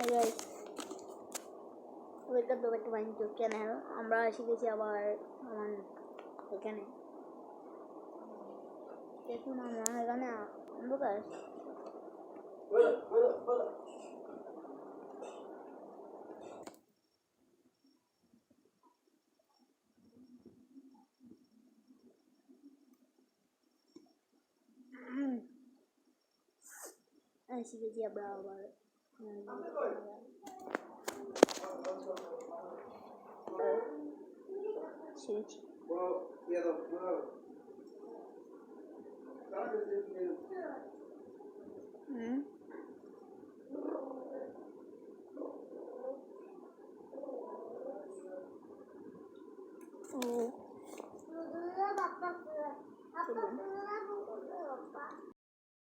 Hey guys, welcome to back to my YouTube channel. আমরা শিখেছি আবার আমার এখানে দেখুন আমরা এখানে অন্ধকার শিখেছি আমরা আবার শিখেছি ও